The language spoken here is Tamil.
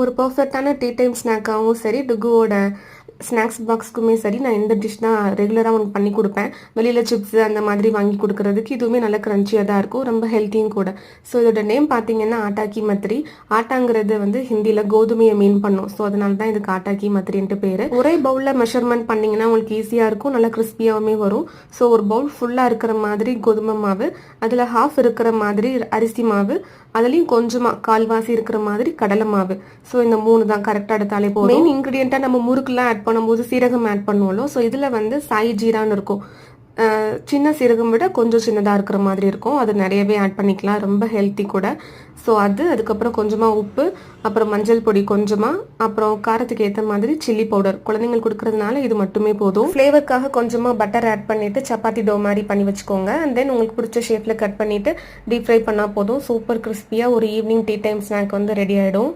ஒரு பர்ஃபெக்டான டீ டைம் ஸ்நாக்காகவும் சரி, டுகுவோட ஸ்நாக்ஸ் பாக்ஸ்க்குமே சரி, நான் இந்த டிஷ் தான் ரெகுலராக உனக்கு பண்ணி கொடுப்பேன். வெளியில் சிப்ஸு அந்த மாதிரி வாங்கி கொடுக்குறதுக்கு இதுவுமே நல்ல க்ரன்ச்சியாக தான் இருக்கும், ரொம்ப ஹெல்த்தியும் கூட. ஸோ இதோட நேம் பார்த்தீங்கன்னா ஆட்டா கீ மத்ரி. ஆட்டாங்கிறது வந்து ஹிந்தியில் கோதுமையை மீன் பண்ணும். ஸோ அதனால தான் இதுக்கு ஆட்டா கீ மத்ரின்ட்டு பேர். ஒரே பவுலில் மெஷர்மெண்ட் பண்ணிங்கன்னா உங்களுக்கு ஈஸியாக இருக்கும், நல்லா கிறிஸ்பியாகவுமே வரும். ஸோ ஒரு பவுல் ஃபுல்லாக இருக்கிற மாதிரி கோதுமை மாவு, அதில் ஹாஃப் இருக்கிற மாதிரி அரிசி மாவு, அதுலேயும் கொஞ்சமாக கால்வாசி இருக்கிற மாதிரி கடலை மாவு. ஸோ இந்த 3 தான் கரெக்டாக எடுத்தாலே போதும். மெயின் இன்க்ரீடியண்ட்டாக நம்ம முறுக்குலாம் ஆட் பண்ணும்போது சீரகம் ஆட் பண்ணுவோம்ல, ஸோ இதில் வந்து சாய் ஜீரான்னு இருக்கும். சின்ன சீரகம் விட கொஞ்சம் சின்னதாக இருக்கிற மாதிரி இருக்கும், அது நிறையவே ஆட் பண்ணிக்கலாம், ரொம்ப ஹெல்த்தி கூட. ஸோ அதுக்கப்புறம் கொஞ்சமாக உப்பு, அப்புறம் மஞ்சள் பொடி கொஞ்சமாக, அப்புறம் காரத்துக்கு ஏற்ற மாதிரி சில்லி பவுடர். குழந்தைங்களுக்கு கொடுக்கறதுனால இது மட்டுமே போதும். ஃப்ளேவருக்காக கொஞ்சமாக பட்டர் ஆட் பண்ணிவிட்டு சப்பாத்தி டோ மாதிரி பண்ணி வச்சுக்கோங்க. அண்ட் தென் உங்களுக்கு பிடிச்ச ஷேப்பில் கட் பண்ணிவிட்டு டீப் ஃப்ரை பண்ணால் போதும். சூப்பர் கிறிஸ்பியாக ஒரு ஈவினிங் டீ டைம் ஸ்நாக் வந்து ரெடி ஆகிடும்.